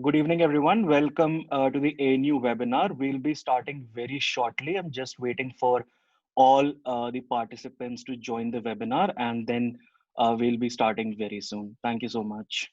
Good evening, everyone. Welcome to the ANU webinar. We'll be starting very shortly. I'm just waiting for all the participants to join the webinar, and then we'll be starting very soon. Thank you so much.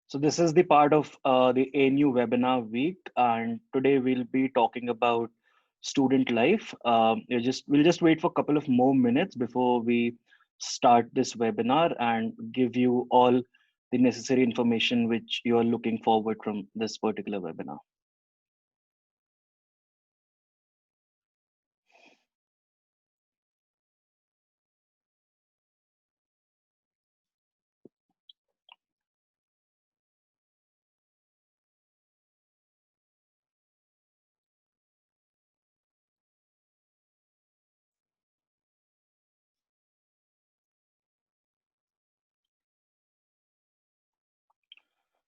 So this is the part of the ANU webinar week, and today we'll be talking about student life. We'll just wait for a couple of more minutes before we start this webinar and give you all the necessary information which you are looking forward from this particular webinar.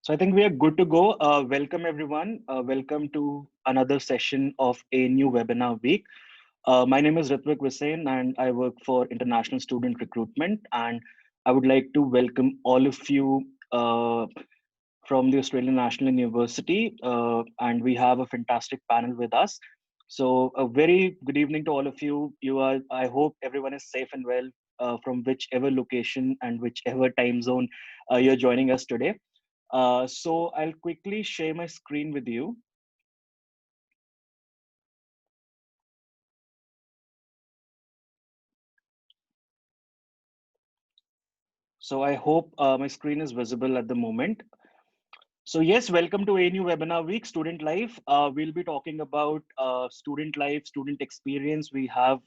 So I think we are good to go. Welcome everyone. Welcome to another session of ANU webinar week. My name is Ritvik Visain and I work for international student recruitment. And I would like to welcome all of you from the Australian National University. And we have a fantastic panel with us. So a very good evening to all of you. I hope everyone is safe and well from whichever location and whichever time zone you're joining us today. So I'll quickly share my screen with you. So I hope my screen is visible at the moment. So yes, welcome to ANU Webinar Week, Student Life. We'll be talking about student life, student experience. We have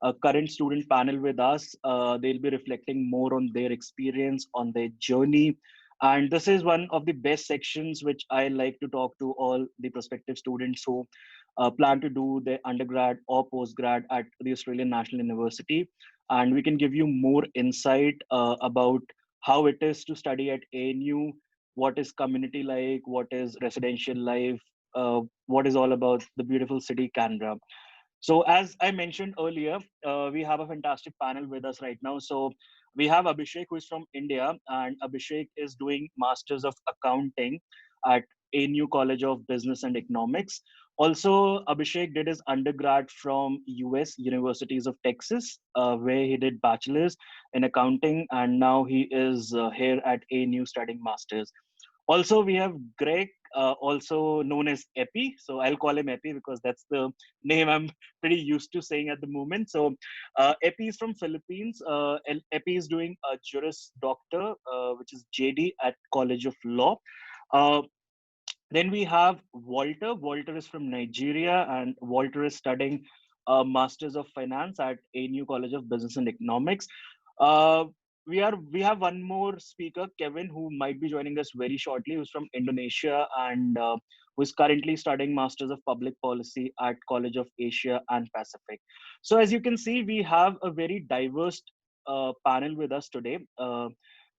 a current student panel with us. They'll be reflecting more on their experience, on their journey. And this is one of the best sections which I like to talk to all the prospective students who plan to do their undergrad or postgrad at the Australian National University. And we can give you more insight about how it is to study at ANU, what is community like, what is residential life, what is all about the beautiful city Canberra. So as I mentioned earlier, we have a fantastic panel with us right now. So we have Abhishek, who is from India, and Abhishek is doing Masters of Accounting at ANU College of Business and Economics. Also, Abhishek did his undergrad from US Universities of Texas, where he did bachelor's in accounting, and now he is here at ANU studying masters. Also, we have Greg, also known as Epi. So I'll call him Epi because that's the name I'm pretty used to saying at the moment. So Epi is from Philippines. Epi is doing a Juris Doctor, which is JD at College of Law. Uh, then we have Walter. Walter is from Nigeria, and Walter is studying Masters of Finance at ANU College of Business and Economics. Uh, we have one more speaker, Kevin, who might be joining us very shortly, who's from Indonesia and who is currently studying Masters of Public Policy at College of Asia and Pacific. So as you can see, we have a very diverse panel with us today.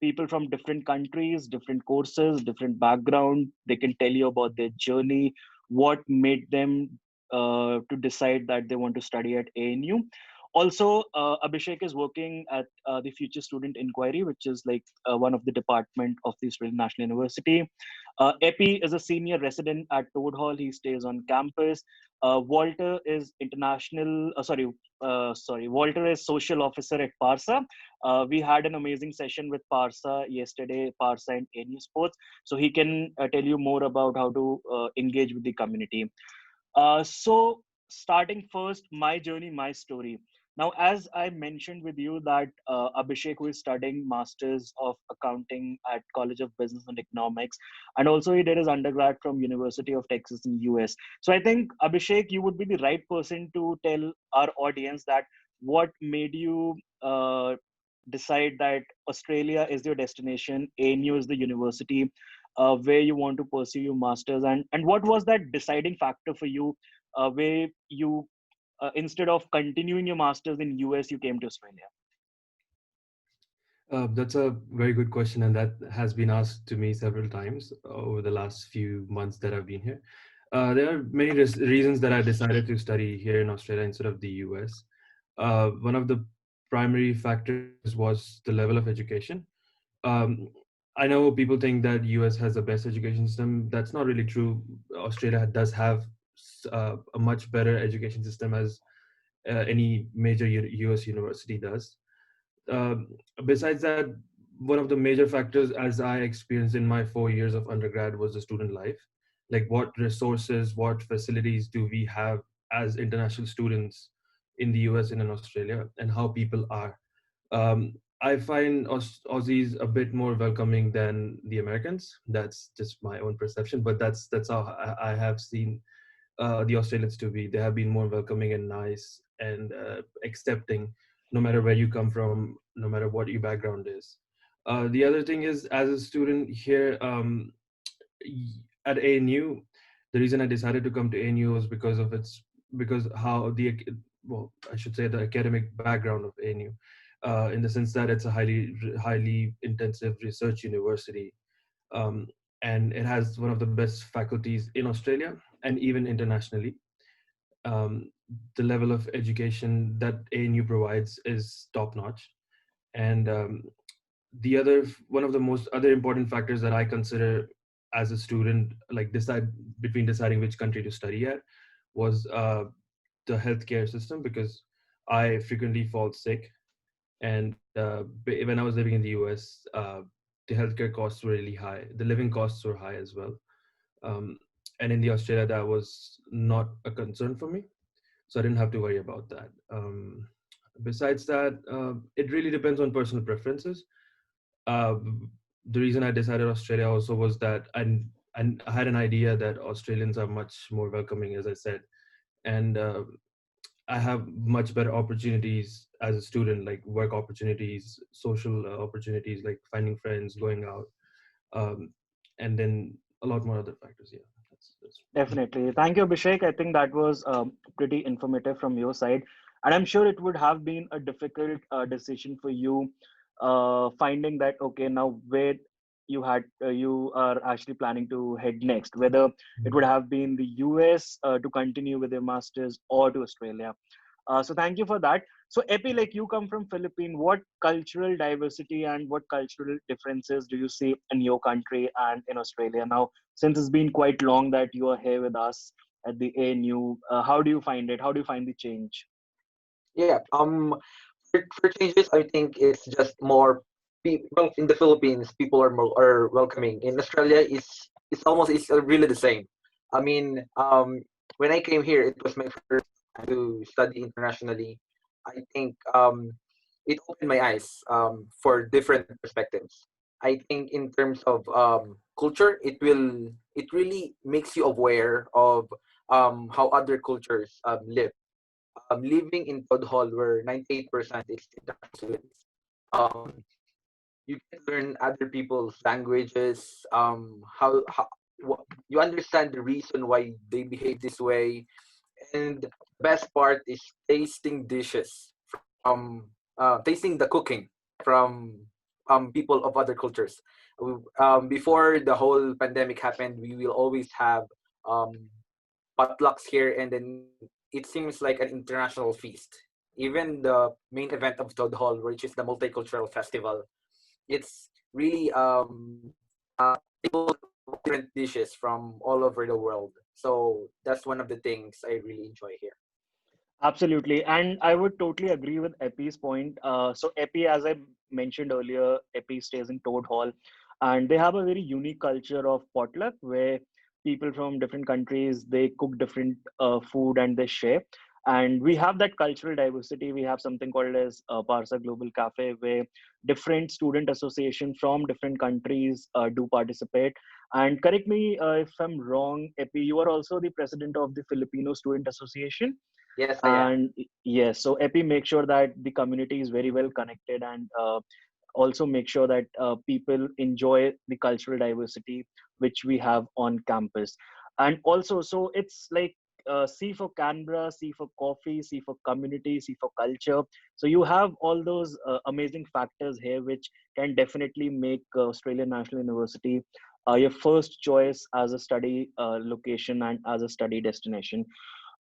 People from different countries, different courses, different background. They can tell you about their journey, what made them to decide that they want to study at ANU. Also, Abhishek is working at the Future Student Inquiry, which is like one of the department of the Australian National University. Epi is a senior resident at Toad Hall. He stays on campus. Walter is Walter is social officer at Parsa. We had an amazing session with Parsa yesterday, Parsa and ANU Sports. So he can tell you more about how to engage with the community. So starting first, my journey, my story. Now, as I mentioned with you that Abhishek, who is studying Masters of Accounting at College of Business and Economics, and also he did his undergrad from University of Texas in US. So I think, Abhishek, you would be the right person to tell our audience that what made you decide that Australia is your destination, ANU is the university where you want to pursue your masters, and what was that deciding factor for you, where you instead of continuing your masters in US, you came to Australia? That's a very good question, and that has been asked to me several times over the last few months that I've been here. There are many reasons that I decided to study here in Australia instead of the US. One of the primary factors was the level of education. Um, I know people think that US has the best education system. That's not really true. Australia does have a much better education system as any major US university does. um, Besides that, one of the major factors as I experienced in my 4 years of undergrad was the student life. Like, what resources, what facilities do we have as international students in the US and in Australia, and how people are. I find Aussies a bit more welcoming than the Americans. That's just my own perception, but that's how I have seen the Australians to be. They have been more welcoming and nice and accepting, no matter where you come from, no matter what your background is. The other thing is, as a student here at ANU, the reason I decided to come to ANU was because how well, I should say the academic background of ANU, in the sense that it's a highly intensive research university, um, and it has one of the best faculties in Australia and even internationally. Um, the level of education that ANU provides is top notch, and the other one of the most other important factors that I consider as a student, like deciding which country to study at, was the healthcare system, because I frequently fall sick, and when I was living in the US, the healthcare costs were really high. The living costs were high as well. Um, and in the Australia, that was not a concern for me, so I didn't have to worry about that. Besides that, it really depends on personal preferences. Uh, the reason I decided Australia also was that I had an idea that Australians are much more welcoming, as I said, and I have much better opportunities as a student, like work opportunities, social opportunities, like finding friends, going out, um, and then a lot more other factors. Yeah, that's Definitely. Thank you, Abhishek. I think that was pretty informative from your side. And I'm sure it would have been a difficult decision for you finding that, okay, now where you are actually planning to head next, whether it would have been the US to continue with your masters or to Australia. So thank you for that. So Epi, like you come from Philippines, what cultural diversity and what cultural differences do you see in your country and in Australia now? Since it's been quite long that you are here with us at the ANU, how do you find it? How do you find the change? Yeah. For changes, I think it's just more people in the Philippines. People are welcoming. In Australia, it's almost it's really the same. I mean, when I came here, it was my first time to study internationally. I think it opened my eyes for different perspectives. I think in terms of culture, it really makes you aware of how other cultures live. Living in Todd Hall, where 98% is international students, um, you can learn other people's languages. You understand the reason why they behave this way, and the best part is tasting dishes from tasting the cooking from people of other cultures. Before the whole pandemic happened, we will always have um, potlucks here, and then it seems like an international feast. Even the main event of Toad Hall, which is the multicultural festival, it's really people different dishes from all over the world. So that's one of the things I really enjoy here. Absolutely. And I would totally agree with Epi's point. So Epi, as I mentioned earlier, Epi stays in Toad Hall, and they have a very unique culture of potluck where people from different countries, they cook different food and they share. And we have that cultural diversity. We have something called as Parsa Global Cafe, where different student association from different countries do participate. And correct me if I'm wrong, Epi, you are also the president of the Filipino Student Association. Yes, I am. And yes, so epi make sure that the community is very well connected, and also make sure that people enjoy the cultural diversity which we have on campus. And also, so it's like C for Canberra, C for coffee, C for community, C for culture. So you have all those amazing factors here which can definitely make Australian National University your first choice as a study location and as a study destination.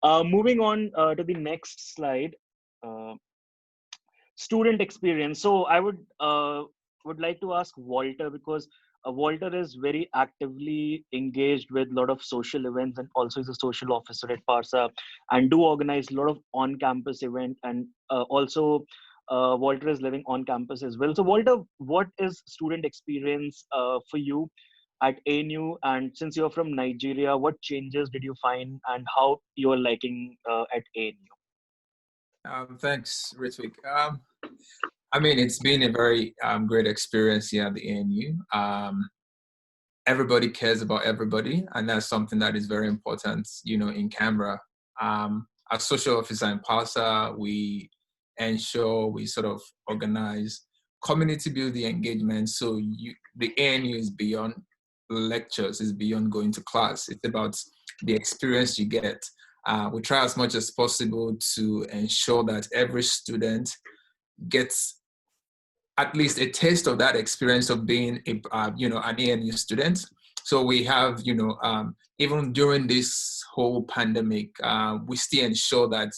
Moving on to the next slide. uh, Student experience. So I would like to ask Walter, because Walter is very actively engaged with a lot of social events, and also is a social officer at Parsa, and do organize a lot of on-campus event, and also Walter is living on campus as well. So Walter, what is student experience for you at ANU? And since you're from Nigeria, what changes did you find, and how you're liking at ANU? Thanks, Ritvik. I mean, it's been a very great experience here at the ANU. Everybody cares about everybody, and that's something that is very important, in Canberra. As social officer in PASA, we ensure we sort of organize community building engagement. So the ANU is beyond lectures, is beyond going to class. It's about the experience you get. We try as much as possible to ensure that every student gets at least a taste of that experience of being an ANU student. So we have, even during this whole pandemic, we still ensure that,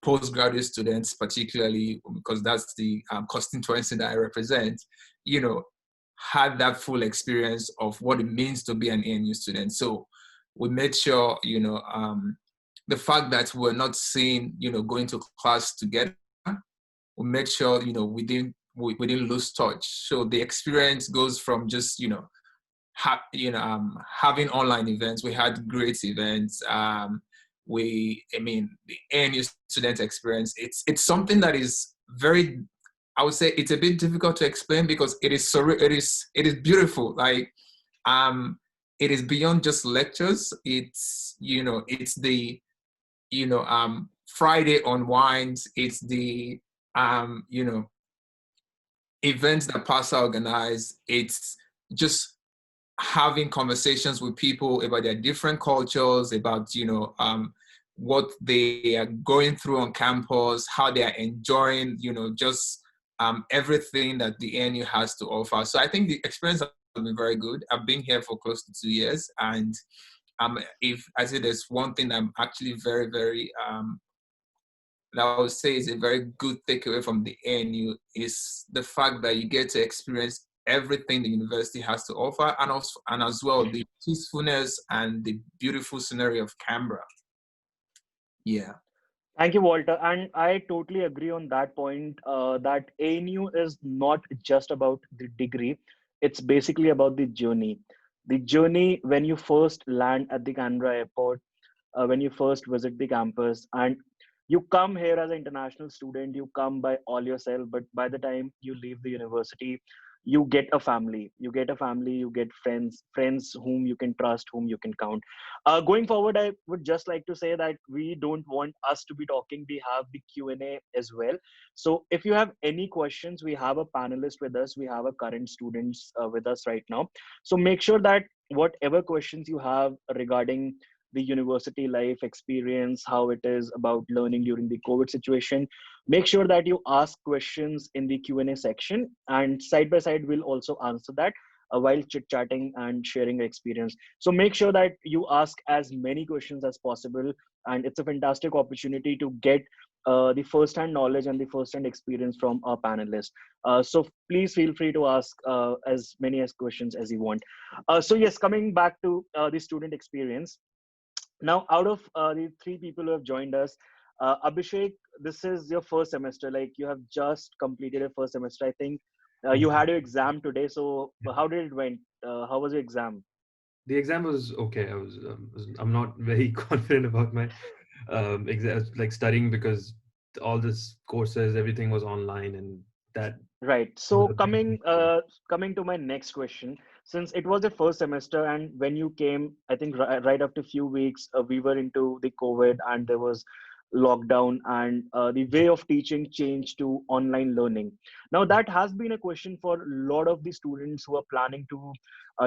postgraduate students, particularly because that's the constituency that I represent, had that full experience of what it means to be an ANU student. So we made sure, the fact that we're not seeing, going to class together, we made sure, we didn't lose touch. So the experience goes from just, having online events. We had great events. The ANU student experience, it's something that is very, I would say it's a bit difficult to explain because it is it is beautiful. Like, it is beyond just lectures. It's the, Friday unwinds. It's the, events that PASA organize. It's just having conversations with people about their different cultures, about, what they are going through on campus, how they are enjoying, just everything that the ANU has to offer. So I think the experience has been very good. I've been here for close to 2 years, and if I say there's one thing I'm actually very, very that I would say is a very good takeaway from the ANU is the fact that you get to experience everything the university has to offer, and also, and as well, the peacefulness and the beautiful scenery of Canberra. Yeah. Thank you, Walter. And I totally agree on that point, that ANU is not just about the degree, it's basically about the journey. The journey when you first land at the Canberra airport, when you first visit the campus, and you come here as an international student, you come by all yourself, but by the time you leave the university, you get a family. You get a family, you get friends whom you can trust, whom you can count. Going forward, I would just like to say that we don't want us to be talking. We have the Q&A as well. So if you have any questions, we have a panelist with us. We have a current students with us right now. So make sure that whatever questions you have regarding the university life experience, how it is about learning during the COVID situation, make sure that you ask questions in the Q&A section, and side by side we'll also answer that while chit chatting and sharing experience. So make sure that you ask as many questions as possible, and it's a fantastic opportunity to get the first-hand knowledge and the first-hand experience from our panelists. So please feel free to ask as many as questions as you want. So yes, coming back to the student experience. Now, out of the three people who have joined us, Abhishek, this is your first semester. Like, you have just completed your first semester. I think you had your exam today. So how did it went? How was your exam? The exam was okay. I'm not very confident about my exam, like studying, because all this courses, everything was online, and that Right. was So a big issue. coming to my next question, since it was the first semester, and when you came, I think right after a few weeks, we were into the COVID, and there was lockdown and the way of teaching changed to online learning. Now, that has been a question for a lot of the students who are planning to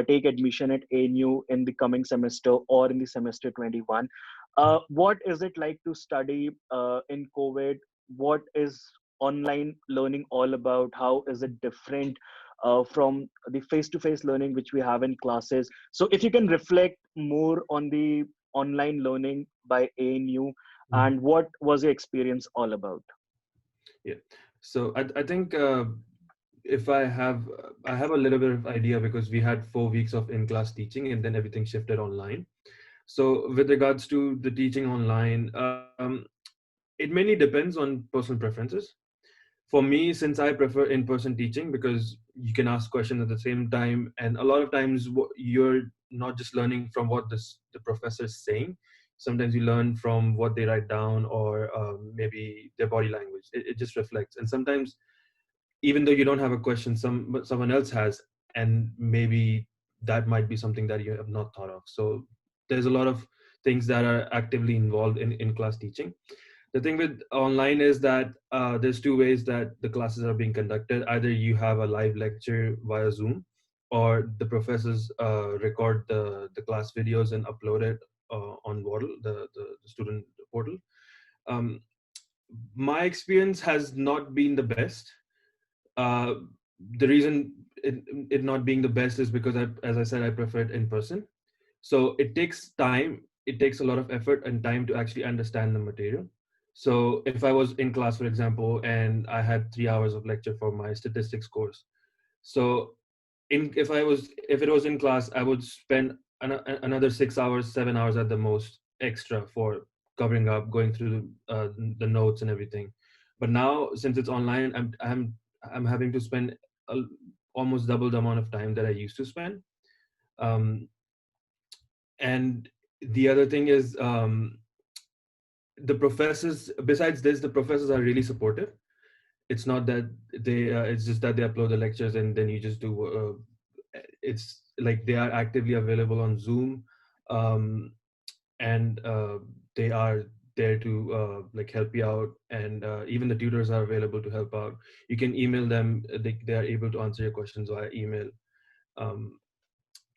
take admission at ANU in the coming semester or in the semester 21. What is it like to study in COVID? What is online learning all about? How is it different from the face-to-face learning which we have in classes? So if you can reflect more on the online learning by ANU, and what was your experience all about? Yeah. So I think if I have a little bit of idea because we had 4 weeks of in-class teaching and then everything shifted online. So with regards to the teaching online, it mainly depends on personal preferences. For me, since I prefer in-person teaching because you can ask questions at the same time, and a lot of times you're not just learning from what the professor is saying. Sometimes you learn from what they write down or maybe their body language. It just reflects. And sometimes, even though you don't have a question, someone else has, and maybe that might be something that you have not thought of. So there's a lot of things that are actively involved in class teaching. The thing with online is that there's two ways that the classes are being conducted. Either you have a live lecture via Zoom, or the professors record the class videos and upload it on Waddle, the student portal. Um, my experience has not been the best. uh, the reason it not being the best is because as I said, I prefer it in person. So it takes time, it takes a lot of effort and time to actually understand the material. So if I was in class, for example, and I had 3 hours of lecture for my statistics course, so if it was in class, I would spend another 6 hours, 7 hours at the most extra for covering up, going through the notes and everything. But now, since it's online, I'm having to spend a, almost double the amount of time that I used to spend. Um, and the other thing is, the professors. Besides this, the professors are really supportive. It's not that they. It's just that they upload the lectures and then you just do. It's like they are actively available on Zoom, um, and they are there to like help you out, and even the tutors are available to help out. You can email them; they are able to answer your questions via email. Um,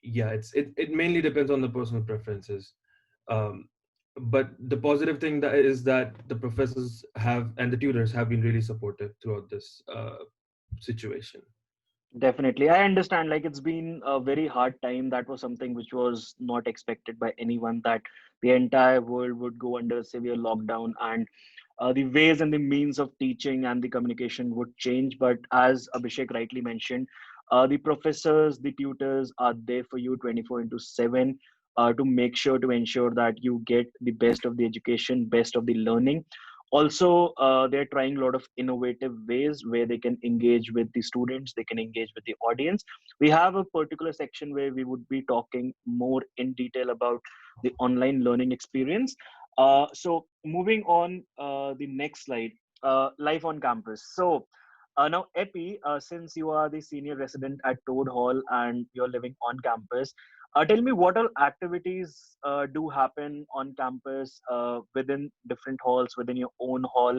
yeah, it mainly depends on the personal preferences. Um, but the positive thing that is that the professors have and the tutors have been really supportive throughout this situation. Definitely. I understand, like, it's been a very hard time. That was something which was not expected by anyone, that the entire world would go under severe lockdown, and the ways and the means of teaching and the communication would change. But as Abhishek rightly mentioned, the professors, the tutors are there for you 24 into 7 to make sure to ensure that you get the best of the education, best of the learning. Also, they're trying a lot of innovative ways where they can engage with the students, they can engage with the audience. We have a particular section where we would be talking more in detail about the online learning experience. So moving on, the next slide, life on campus. So now, Epi, since you are the senior resident at Toad Hall and you're living on campus, tell me what all activities do happen on campus within different halls, within your own hall,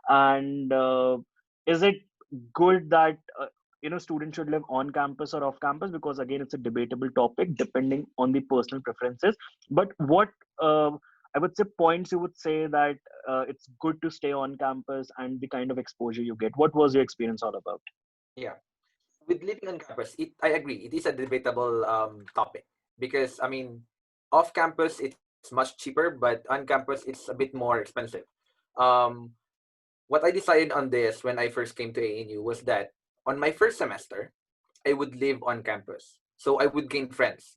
and is it good that students should live on campus or off campus? Because again, it's a debatable topic depending on the personal preferences. But what I would say points you would say that it's good to stay on campus and the kind of exposure you get. What was your experience all about? Yeah. With living on campus, I agree. It is a debatable topic because I mean, off campus it's much cheaper, but on campus it's a bit more expensive. Um, what I decided on this when I first came to ANU was that on my first semester, I would live on campus. So I would gain friends,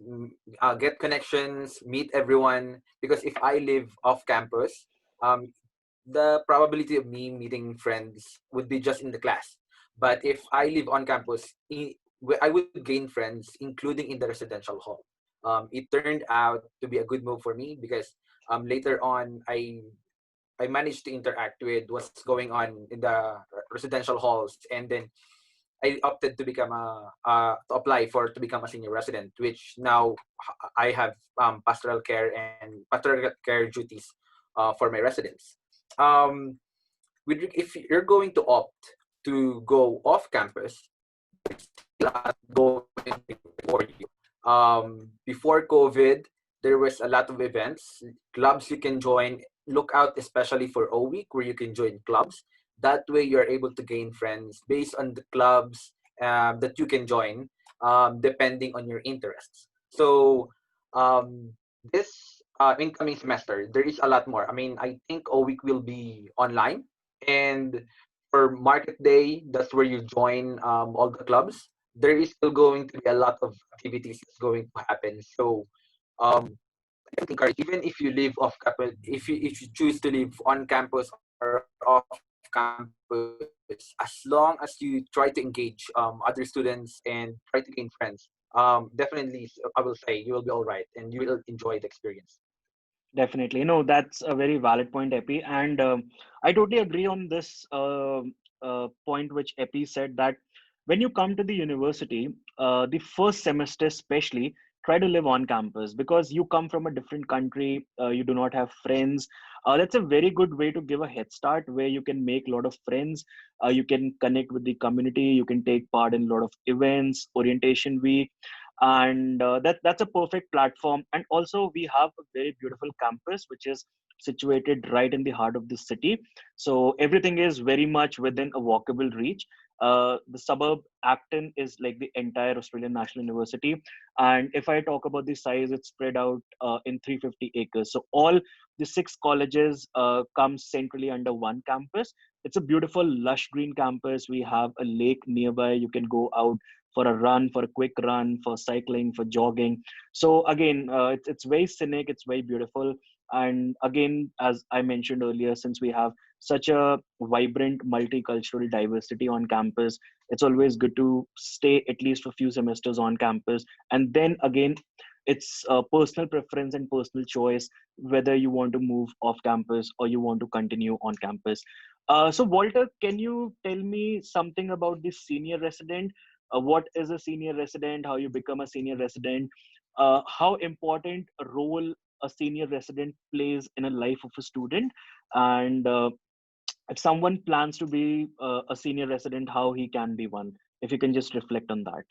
get connections, meet everyone. Because if I live off campus, um, the probability of me meeting friends would be just in the class. But if I live on campus, I would gain friends, including in the residential hall. It turned out to be a good move for me because later on, I managed to interact with what's going on in the residential halls, and then I opted to become to apply for to become a senior resident, which now I have pastoral care and pastoral care duties for my residents. um, if you're going to opt to go off campus, going for you. Before COVID, there was a lot of events, clubs you can join. Look out especially for O Week where you can join clubs. That way you're able to gain friends based on the clubs that you can join, depending on your interests. So um, this incoming semester, there is a lot more. I mean, I think O Week will be online, and for Market Day, that's where you join all the clubs. There is still going to be a lot of activities that's going to happen. So um, I think even if you live off campus, if you choose to live on campus or off campus, as long as you try to engage other students and try to gain friends, definitely I will say you will be all right and you will enjoy the experience. Definitely. No, that's a very valid point, Epi. And I totally agree on this point which Epi said, that when you come to the university, the first semester especially, try to live on campus, because you come from a different country, you do not have friends. That's a very good way to give a head start where you can make a lot of friends. You can connect with the community, you can take part in a lot of events, orientation week, and that's a perfect platform. And also we have a very beautiful campus which is situated right in the heart of the city, so everything is very much within a walkable reach. The suburb Acton is like the entire Australian National University, and if I talk about the size, it's spread out in 350 acres, so all the six colleges come centrally under one campus. It's a beautiful lush green campus. We have a lake nearby, you can go out for a run, for a quick run, for cycling, for jogging. So again, it's very scenic, it's very beautiful. And again, as I mentioned earlier, since we have such a vibrant multicultural diversity on campus, it's always good to stay at least for a few semesters on campus. And then again, it's personal preference and personal choice whether you want to move off campus or you want to continue on campus. So Walter, can you tell me something about the senior resident? What is a senior resident, how you become a senior resident, how important a role a senior resident plays in a life of a student, and if someone plans to be a senior resident, how he can be one, if you can just reflect on that.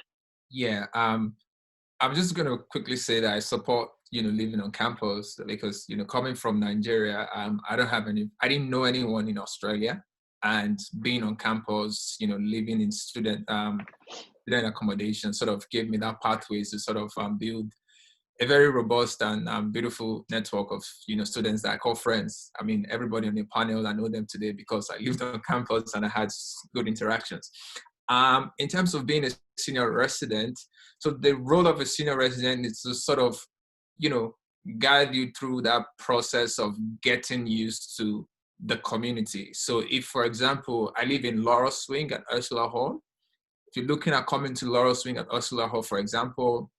Yeah, I'm just going to quickly say that I support, living on campus because, coming from Nigeria, I didn't know anyone in Australia, and being on campus, living in student accommodation sort of gave me that pathway to sort of build a very robust and beautiful network of students that I call friends. I mean, everybody on the panel, I know them today because I lived on campus and I had good interactions. In terms of being a senior resident, so the role of a senior resident is to sort of, guide you through that process of getting used to the community. So if, for example, I live in Laurel Swing at Ursula Hall, if you're looking at coming to Laurel Swing at Ursula Hall, for example,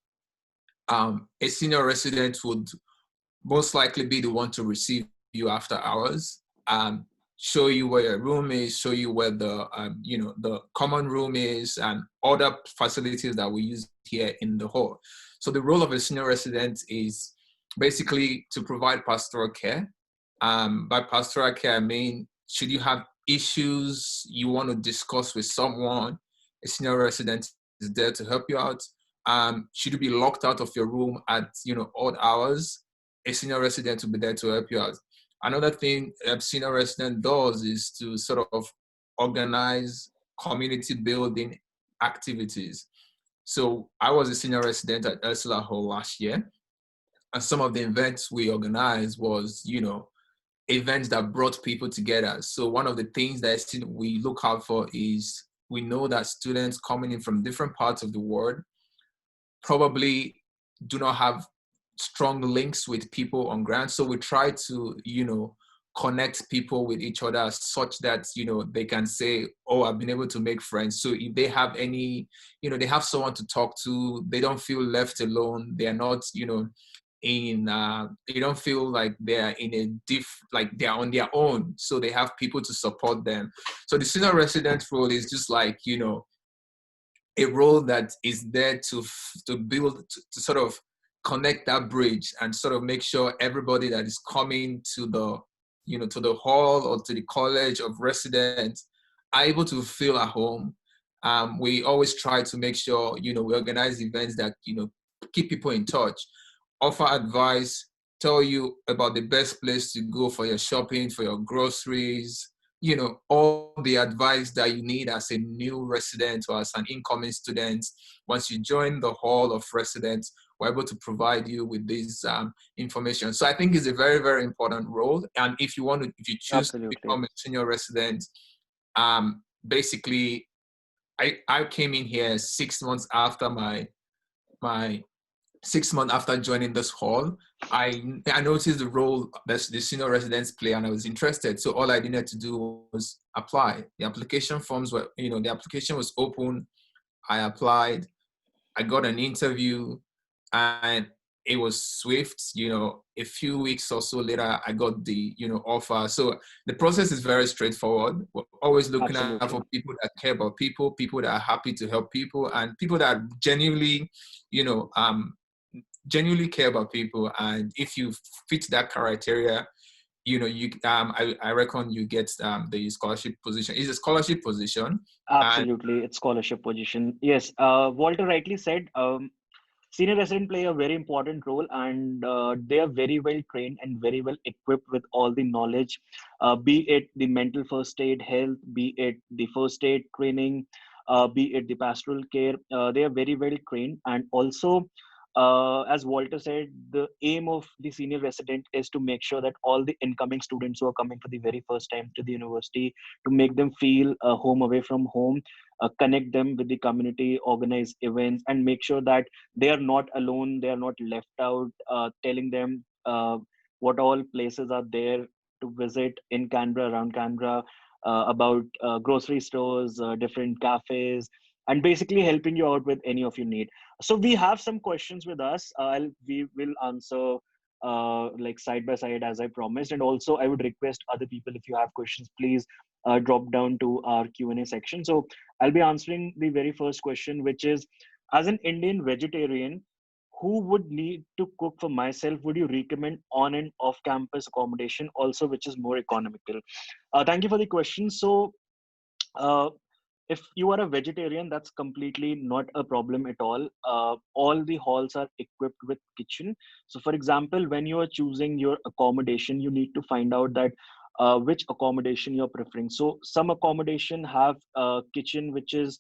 a senior resident would most likely be the one to receive you after hours, show you where your room is, show you where the common room is, and other facilities that we use here in the hall. So the role of a senior resident is basically to provide pastoral care. By pastoral care, I mean, should you have issues you want to discuss with someone, a senior resident is there to help you out. Should you be locked out of your room at odd hours, a senior resident will be there to help you out. Another thing a senior resident does is to sort of organize community building activities. So I was a senior resident at Ursula Hall last year, and some of the events we organized was, events that brought people together. So one of the things that we look out for is we know that students coming in from different parts of the world probably do not have strong links with people on ground. So we try to, connect people with each other such that, they can say, oh, I've been able to make friends. So if they have any, they have someone to talk to, they don't feel left alone. They are not, they don't feel like they're in like they're on their own. So they have people to support them. So the senior resident role is just like, a role that is there to build, to sort of connect that bridge and sort of make sure everybody that is coming to the to the hall or to the college of residents are able to feel at home. We always try to make sure, we organize events that, keep people in touch, offer advice, tell you about the best place to go for your shopping, for your groceries, all the advice that you need as a new resident or as an incoming student. Once you join the hall of residents, we're able to provide you with this information. So I think it's a very, very important role. And if you choose to Absolutely. become a senior resident, basically, I came in here 6 months after my 6 months after joining this hall. I noticed the role that the senior residents play, and I was interested. So all I needed to do was apply. The application forms were, the application was open. I applied. I got an interview, and it was swift. A few weeks or so later, I got the offer. So the process is very straightforward. We're always looking out for Absolutely. people that care about people that are happy to help people, and people that genuinely, you know, um, genuinely care about people. And if you fit that criteria, I reckon you get the scholarship position. It's a scholarship position, and Absolutely. It's scholarship position. Yes. Walter rightly said, senior resident play a very important role, and they are very well trained and very well equipped with all the knowledge, be it the mental first aid health, be it the first aid training, be it the pastoral care. They are very well trained. And also, as Walter said, the aim of the senior resident is to make sure that all the incoming students who are coming for the very first time to the university, to make them feel home away from home, connect them with the community, organize events, and make sure that they are not alone, they are not left out, telling them what all places are there to visit in Canberra, around Canberra, about grocery stores, different cafes, and basically helping you out with any of your need. So we have some questions with us. We will answer like side by side as I promised, and also I would request other people, if you have questions, please drop down to our Q&A section. So I'll be answering the very first question, which is, as an Indian vegetarian who would need to cook for myself, would you recommend on and off campus accommodation also, which is more economical? Thank you for the question. So uh, if you are a vegetarian, that's completely not a problem at all. All the halls are equipped with kitchen. So for example, when you are choosing your accommodation, you need to find out that which accommodation you're preferring. So some accommodation have a kitchen which is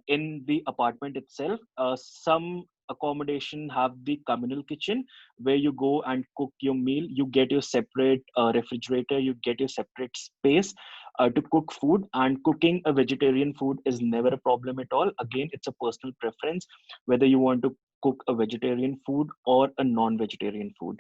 in the apartment itself. Some accommodation have the communal kitchen where you go and cook your meal. You get your separate refrigerator, you get your separate space to cook food. And cooking a vegetarian food is never a problem at all. Again, it's a personal preference whether you want to cook a vegetarian food or a non-vegetarian food.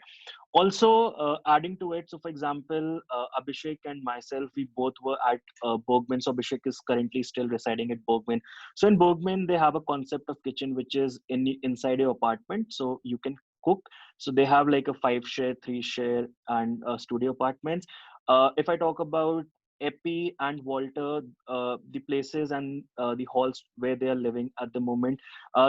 Also, adding to it, so for example, Abhishek and myself, we both were at Bergman. So Abhishek is currently still residing at Bergman. So in Bergman, they have a concept of kitchen which is inside your apartment, so you can cook. So they have like a 5-share, 3-share, and studio apartments. If I talk about Epi and Walter, the places and the halls where they are living at the moment,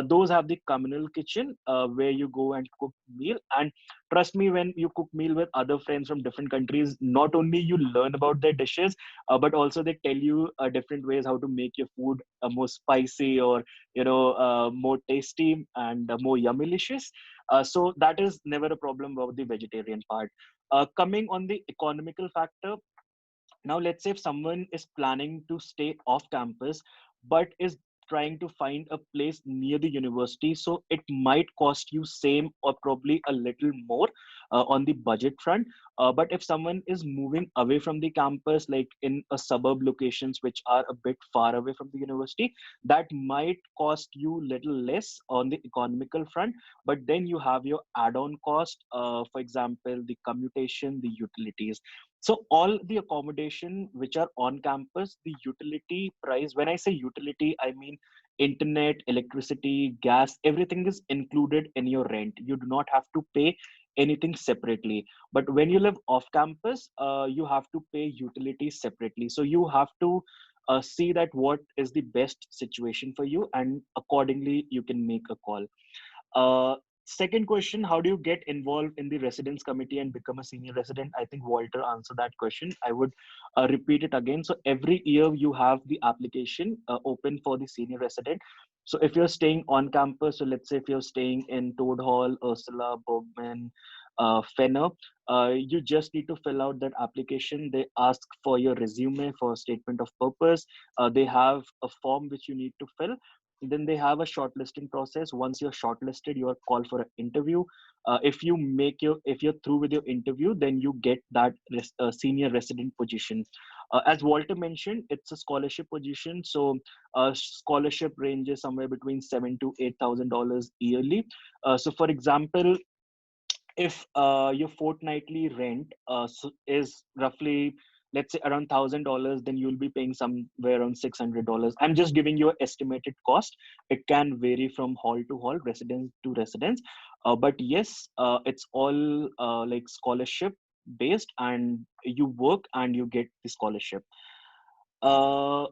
those have the communal kitchen where you go and cook meal. And trust me, when you cook meal with other friends from different countries, not only you learn about their dishes, but also they tell you different ways how to make your food more spicy, or more tasty and more yummylicious. So that is never a problem about the vegetarian part. Coming on the economical factor, now let's say if someone is planning to stay off campus but is trying to find a place near the university, so it might cost you same or probably a little more on the budget front. But if someone is moving away from the campus, like in a suburb locations which are a bit far away from the university, that might cost you little less on the economical front. But then you have your add-on cost, for example, the commutation, the utilities. So all the accommodation which are on campus, the utility price, when I say utility, I mean internet, electricity, gas, everything is included in your rent. You do not have to pay anything separately. But when you live off campus, you have to pay utilities separately. So you have to see that what is the best situation for you, and accordingly you can make a call. Second question, how do you get involved in the residence committee and become a senior resident? I think Walter answered that question. I would repeat it again. So every year you have the application open for the senior resident. So if you're staying on campus, so let's say if you're staying in Toad Hall, Ursula, Bergman, Fenner, you just need to fill out that application. They ask for your resume, for a statement of purpose. They have a form which you need to fill. Then they have a shortlisting process. Once you're shortlisted, you are called for an interview. If you're through with your interview, then you get that senior resident position. As Walter mentioned, it's a scholarship position, so scholarship ranges somewhere between $7,000 to $8,000 yearly. So for example, if your fortnightly rent is roughly, let's say, around $1,000, then you'll be paying somewhere around $600. I'm just giving you an estimated cost. It can vary from hall to hall, residence to residence, but yes, it's all like scholarship based, and you work and you get the scholarship. uh,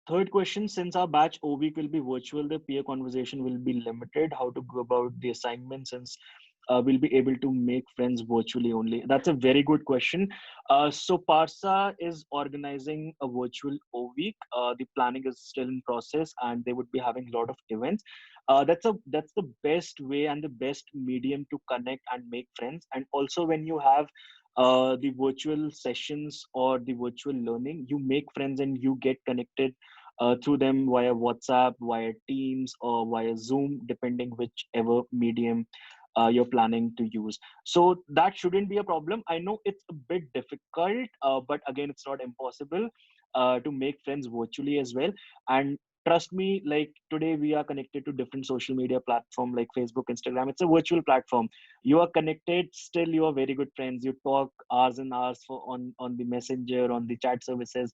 Third question, since our batch O week will be virtual, the peer conversation will be limited. How to go about the assignment since we'll be able to make friends virtually only? That's a very good question. So Parsa is organizing a virtual O week. The planning is still in process, and they would be having a lot of events. That's the best way and the best medium to connect and make friends. And also, when you have the virtual sessions or the virtual learning, you make friends and you get connected through them via WhatsApp, via Teams, or via Zoom, depending whichever medium you're planning to use. So that shouldn't be a problem. I know it's a bit difficult, but again, it's not impossible to make friends virtually as well. And trust me, like today we are connected to different social media platform like Facebook, Instagram. It's a virtual platform. You are connected, still you are very good friends. You talk hours and hours on the messenger, on the chat services.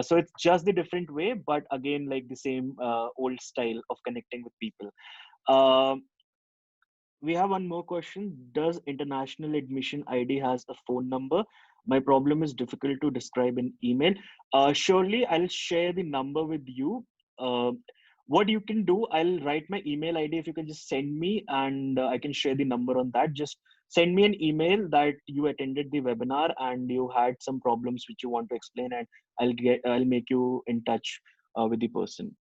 So it's just the different way, but again, like the same old style of connecting with people. Um, we have one more question. Does international admission ID has a phone number? My problem is difficult to describe in email. Surely I'll share the number with you. Uh, what you can do, I'll write my email ID. If you can just send me, and I can share the number on that. Just send me an email that you attended the webinar and you had some problems which you want to explain, and I'll make you in touch with the person.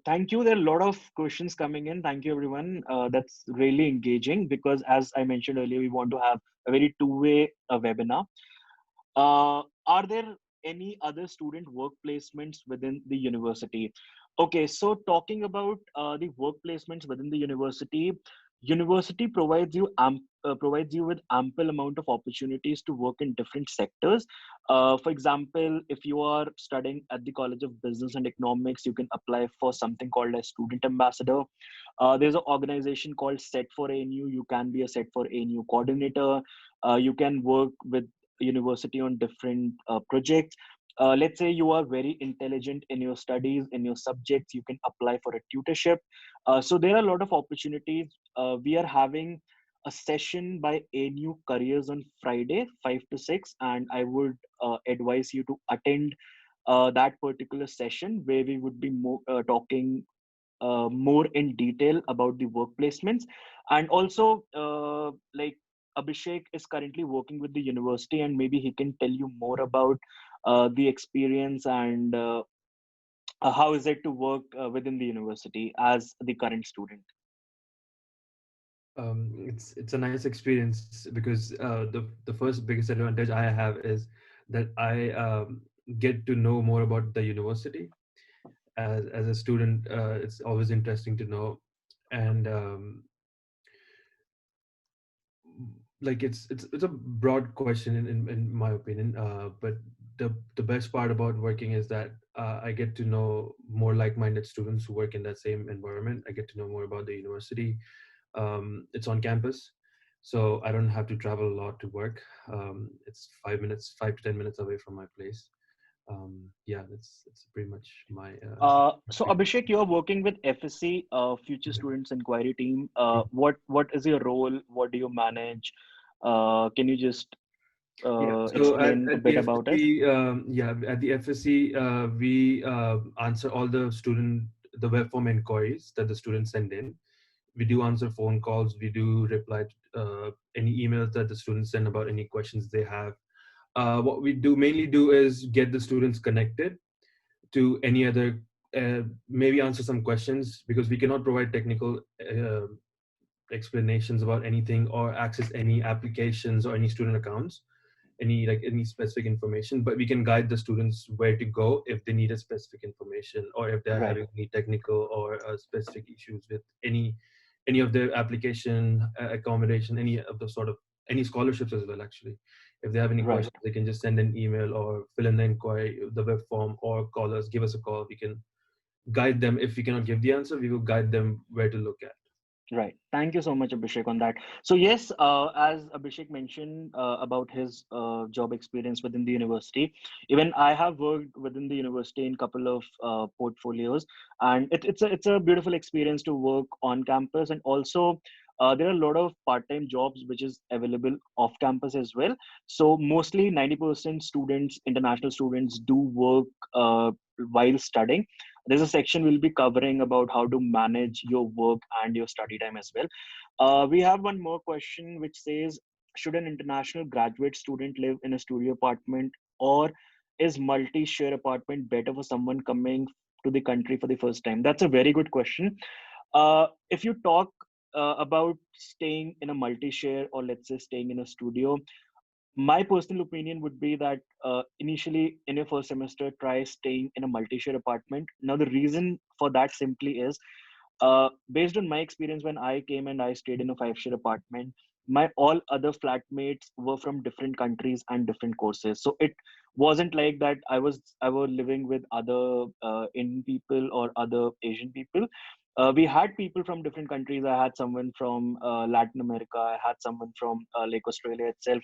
Thank you. There are a lot of questions coming in. Thank you, everyone. That's really engaging because, as I mentioned earlier, we want to have a very two-way webinar. Are there any other student work placements within the university? Okay, so talking about the work placements within the university, university provides you with ample amount of opportunities to work in different sectors. For example, if you are studying at the College of Business and Economics, you can apply for something called a student ambassador. There's an organization called Set for ANU. You can be a Set for ANU coordinator. You can work with university on different projects. Let's say you are very intelligent in your studies, in your subjects, you can apply for a tutorship. So there are a lot of opportunities. We are having a session by ANU Careers on Friday, 5 to 6, and I would advise you to attend that particular session where we would be talking more in detail about the work placements. And also, like Abhishek is currently working with the university, and maybe he can tell you more about the experience and how is it to work within the university as the current student. It's a nice experience because the first biggest advantage I have is that I get to know more about the university. As a student, it's always interesting to know, and like it's a broad question in my opinion. But the best part about working is that I get to know more like-minded students who work in that same environment. I get to know more about the university. It's on campus, so I don't have to travel a lot to work. It's 5 to 10 minutes away from my place. Yeah, that's pretty much my So Abhishek, you're working with FSC, Future Students Inquiry Team. What is your role? What do you manage? Can you just Yeah, so explain a at the bit about it? FSC, yeah, at the FSC, we answer all the web form inquiries that the students send in. We do answer phone calls. We do reply to any emails that the students send about any questions they have. What we do mainly do is get the students connected to any other, maybe answer some questions, because we cannot provide technical explanations about anything or access any applications or any student accounts, any specific information, but we can guide the students where to go if they need a specific information, or if they're Right. having any technical or specific issues with any of their application, accommodation, any of the sort of any scholarships as well. Actually, if they have any Right. questions, they can just send an email or fill in the inquiry, the web form, or call us, give us a call. We can guide them. If we cannot give the answer, we will guide them where to look at. Right. Thank you so much, Abhishek, on that. So yes, as Abhishek mentioned about his job experience within the university, even I have worked within the university in couple of portfolios, and it's a beautiful experience to work on campus, and also there are a lot of part-time jobs which is available off campus as well. So mostly 90% students, international students, do work while studying. There's a section we'll be covering about how to manage your work and your study time as well. We have one more question which says, should an international graduate student live in a studio apartment, or is multi-share apartment better for someone coming to the country for the first time? That's a very good question. If you talk about staying in a multi-share, or let's say staying in a studio, my personal opinion would be that initially in your first semester, try staying in a multi-share apartment. Now the reason for that simply is, based on my experience, when I came and I stayed in a 5-share apartment, my all other flatmates were from different countries and different courses. So it wasn't like that I was living with other Indian people or other Asian people. We had people from different countries. I had someone from Latin America. I had someone from like Australia itself,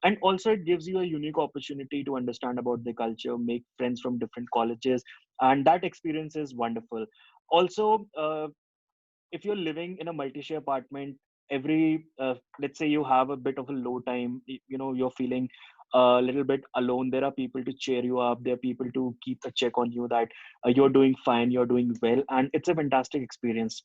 and also it gives you a unique opportunity to understand about the culture, make friends from different colleges, and that experience is wonderful. Also, if you're living in a multi-share apartment, every let's say you have a bit of a low time, you're feeling a little bit alone, there are people to cheer you up, there are people to keep a check on you that you're doing fine, you're doing well, and it's a fantastic experience.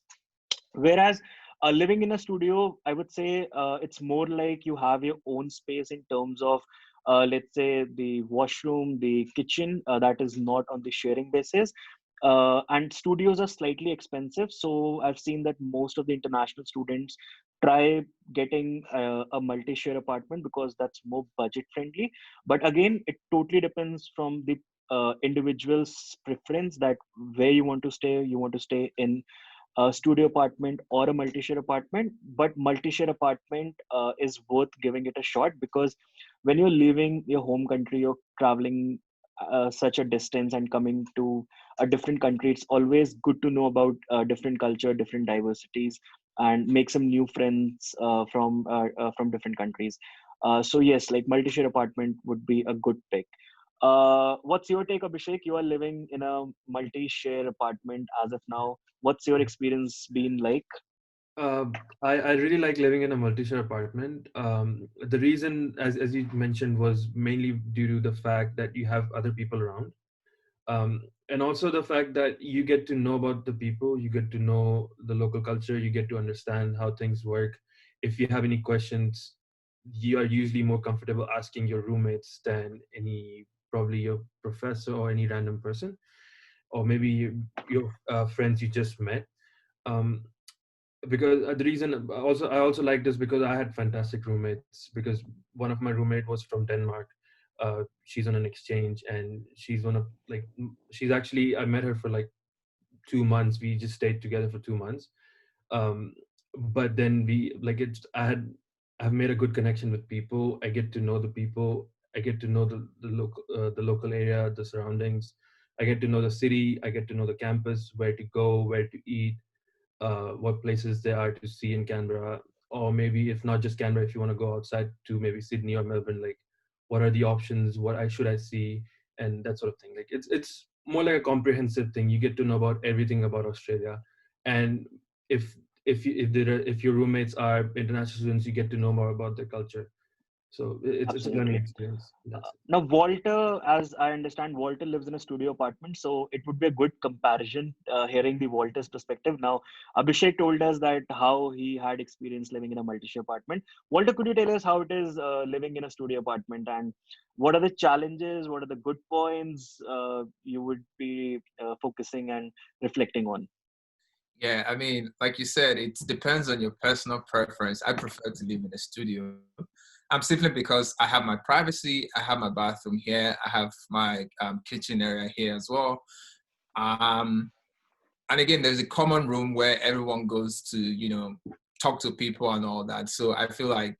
Whereas living in a studio, I would say it's more like you have your own space in terms of, let's say, the washroom, the kitchen, that is not on the sharing basis. And studios are slightly expensive. So I've seen that most of the international students try getting a multi share apartment because that's more budget friendly. But again, it totally depends from the individual's preference, that where you want to stay. You want to stay in a studio apartment or a multi-share apartment, but multi-share apartment is worth giving it a shot, because when you're leaving your home country, you're traveling such a distance and coming to a different country, it's always good to know about different culture, different diversities, and make some new friends from different countries. So yes, like multi-share apartment would be a good pick. What's your take, Abhishek? You are living in a multi-share apartment as of now. What's your experience been like? Uh, I really like living in a multi-share apartment. The reason, as you mentioned, was mainly due to the fact that you have other people around, and also the fact that you get to know about the people, you get to know the local culture, you get to understand how things work. If you have any questions, you are usually more comfortable asking your roommates than any probably your professor or any random person, or maybe your friends you just met. Um, because the reason also I also like this because I had fantastic roommates, because one of my roommate was from Denmark. She's on an exchange, and she's one of like she's actually, I met her for like 2 months. We just stayed together for 2 months. um but then we like it's I've made a good connection with people. I get to know the people. I get to know the local area, the surroundings. I get to know the city. I get to know the campus, where to go, where to eat, what places there are to see in Canberra, or maybe if not just Canberra, if you want to go outside to maybe Sydney or Melbourne, like what are the options, what I should I see, and that sort of thing. Like it's more like a comprehensive thing. You get to know about everything about Australia, and if if your roommates are international students, you get to know more about their culture. So it's a learning Absolutely. experience. That's it. Now, Walter, as I understand, Walter lives in a studio apartment, so it would be a good comparison hearing the Walter's perspective. Now, Abhishek told us that how he had experience living in a multi-share apartment. Walter, could you tell us how it is living in a studio apartment, and what are the challenges, what are the good points you would be focusing and reflecting on? Yeah, I mean, like you said, it depends on your personal preference. I prefer to live in a studio. Simply because I have my privacy, I have my bathroom here, I have my kitchen area here as well. Um, and again, there's a common room where everyone goes to, talk to people and all that. So I feel like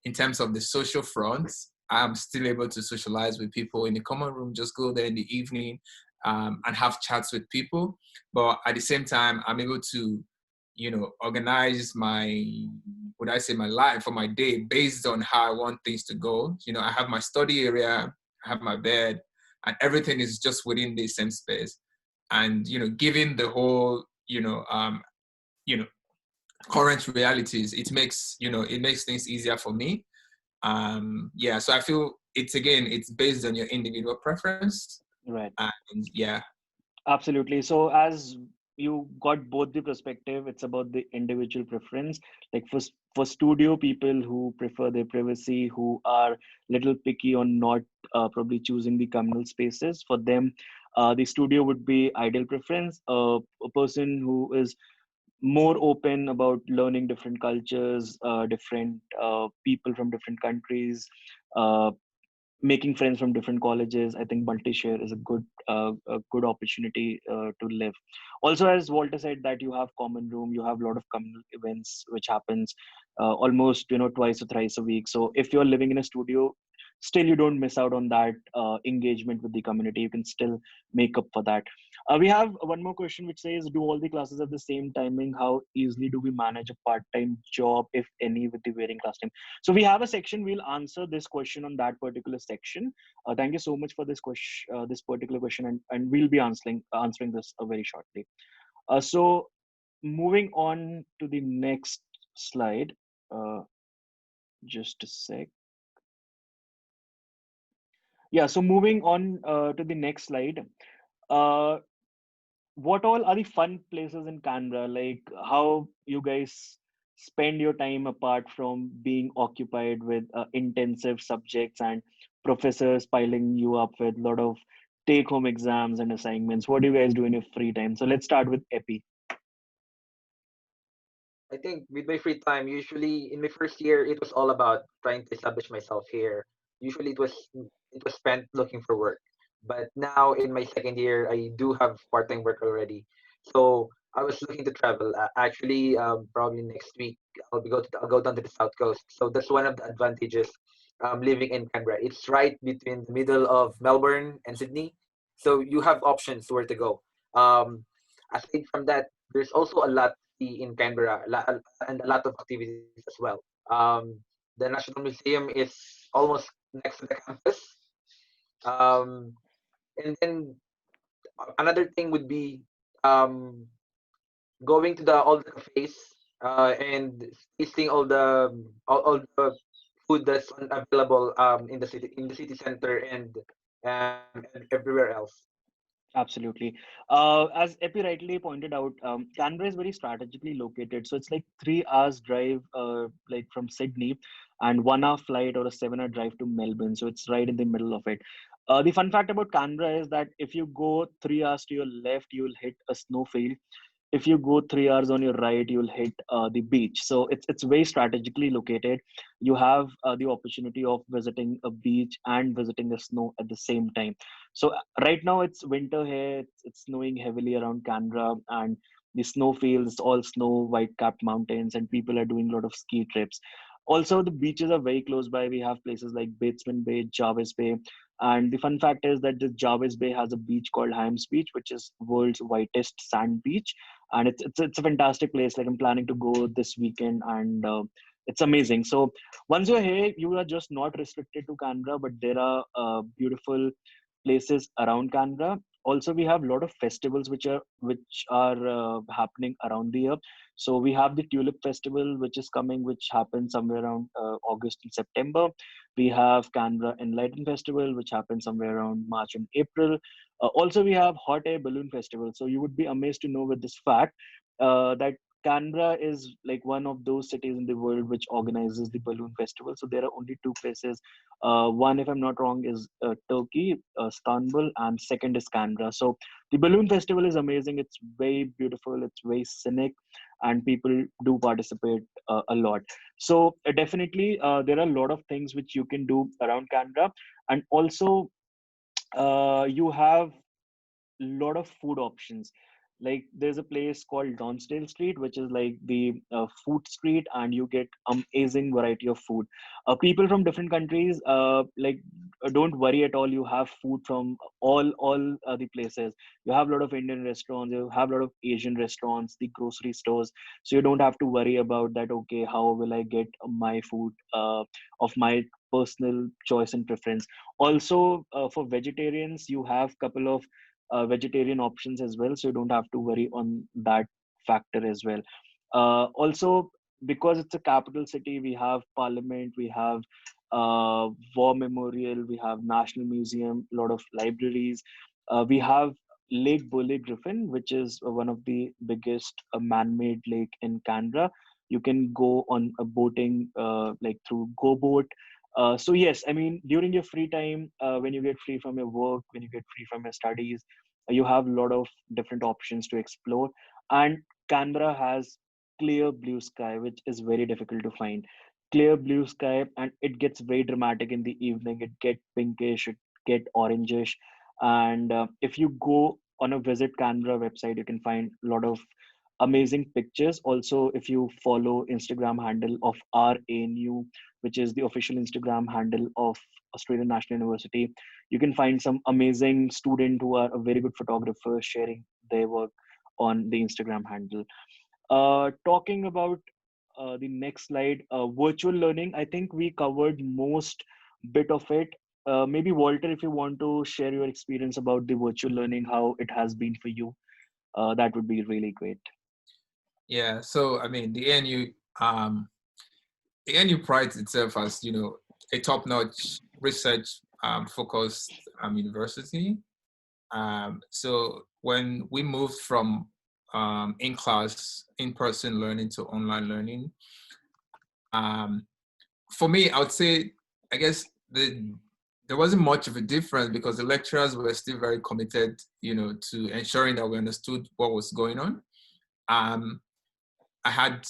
in terms of the social front, I'm still able to socialize with people in the common room, just go there in the evening and have chats with people. But at the same time, I'm able to, organize would I say my life or my day based on how I want things to go. I have my study area, I have my bed, and everything is just within the same space. And given the whole you know current realities, it makes things easier for me. Yeah, so I feel it's based on your individual preference. Right. And yeah. Absolutely. So as you got both the perspective, it's about the individual preference. Like for studio people who prefer their privacy, who are little picky on not probably choosing the communal spaces, for them, the studio would be ideal preference. A person who is more open about learning different cultures, different people from different countries, uh, making friends from different colleges. I think multi-share is a good opportunity to live. Also, as Walter said, that you have common room, you have a lot of communal events which happens almost twice or thrice a week. So if you're living in a studio, still you don't miss out on that engagement with the community. You can still make up for that. We have one more question which says, do all the classes at the same timing? How easily do we manage a part-time job, if any, with the varying class time? So we have a section. We'll answer this question on that particular section. Thank you so much for this question, this particular question, and we'll be answering this very shortly. So moving on to the next slide. Uh, just a sec. Yeah. So moving on to the next slide. Uh, what all are the fun places in Canberra? Like how you guys spend your time apart from being occupied with intensive subjects and professors piling you up with a lot of take home exams and assignments. What do you guys do in your free time? So let's start with Epi. I think with my free time, usually in my first year, it was all about trying to establish myself here. Usually, it was spent looking for work. But now in my second year, I do have part-time work already. So I was looking to travel. Actually, probably next week, I'll go down to the south coast. So that's one of the advantages living in Canberra. It's right between the middle of Melbourne and Sydney. So you have options where to go. Aside from that, there's also a lot in Canberra, and a lot of activities as well. The National Museum is almost next to the campus. Um, and then another thing would be um, going to all the cafes and tasting all the food that's available in the city center and everywhere else. Absolutely. As Epi rightly pointed out, Canberra is very strategically located. So it's like 3 hours drive, like from Sydney, and 1 hour flight or a 7 hour drive to Melbourne. So it's right in the middle of it. The fun fact about Canberra is that if you go 3 hours to your left, you will hit a snowfield. If you go 3 hours on your right, you'll hit the beach. So it's very strategically located. You have the opportunity of visiting a beach and visiting the snow at the same time. So right now it's winter here. It's snowing heavily around Canberra, and the snow fields, all snow, white-capped mountains, and people are doing a lot of ski trips. Also, the beaches are very close by. We have places like Batesman Bay, Jarvis Bay, and the fun fact is that the Jarvis Bay has a beach called Hyams Beach, which is world's whitest sand beach, and it's a fantastic place. Like I'm planning to go this weekend, and it's amazing. So once you're here, you are just not restricted to Canberra, but there are beautiful places around Canberra. Also, we have a lot of festivals which are happening around the year. So we have the Tulip Festival, which is coming, which happens somewhere around August and September. We have Canberra Enlighten Festival, which happens somewhere around March and April. Also, we have Hot Air Balloon Festival. So you would be amazed to know with this fact that Canberra is like one of those cities in the world which organizes the balloon festival. So there are only two places. One, if I'm not wrong, is Turkey, Istanbul, and second is Canberra. So the balloon festival is amazing. It's very beautiful. It's very scenic, and people do participate a lot. So definitely, there are a lot of things which you can do around Canberra, and also you have lot of food options. Like there's a place called Donsdale Street, which is like the food street, and you get amazing variety of food. People from different countries, don't worry at all. You have food from all the places. You have a lot of Indian restaurants. You have a lot of Asian restaurants, the grocery stores. So you don't have to worry about that. Okay, how will I get my food of my personal choice and preference? Also, for vegetarians, you have couple of vegetarian options as well, so you don't have to worry on that factor as well. Also, because it's a capital city, we have Parliament, we have War Memorial, we have National Museum, a lot of libraries. We have Lake Burley Griffin, which is one of the biggest man-made lake in Canberra. You can go on a boating like through Go Boat. So yes, I mean, during your free time, when you get free from your work, when you get free from your studies, you have a lot of different options to explore. And Canberra has clear blue sky, which is very difficult to find. Clear blue sky, and it gets very dramatic in the evening. It get pinkish, it get orangish, and if you go on a Visit Canberra website, you can find a lot of amazing pictures. Also, if you follow Instagram handle of RANU, which is the official Instagram handle of Australian National University, you can find some amazing student who are a very good photographer sharing their work on the Instagram handle. Talking about the next slide, virtual learning, I think we covered most bit of it. Maybe Walter, if you want to share your experience about the virtual learning, how it has been for you, that would be really great. Yeah, so I mean, the ANU prides itself as, you know, a top-notch research focused university. So when we moved from in-class, in-person learning to online learning, for me, I would say, I guess there wasn't much of a difference because the lecturers were still very committed, you know, to ensuring that we understood what was going on. I had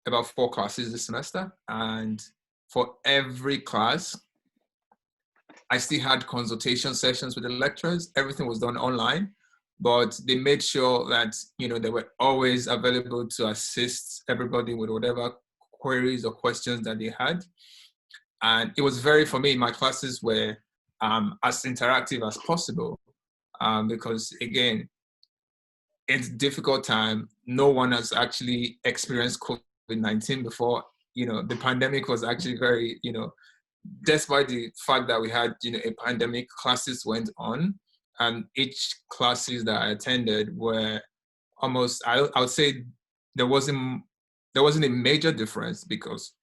about 4 classes this semester, and for every class, I still had consultation sessions with the lecturers. Everything was done online, but they made sure that, you know, they were always available to assist everybody with whatever queries or questions that they had. And it was for me, my classes were as interactive as possible because, again, it's a difficult time. No one has actually experienced COVID-19 before. You know, the pandemic was actually very, you know, despite the fact that we had, you know, a pandemic, classes went on, and each classes that I attended were almost, I would say there wasn't a major difference because,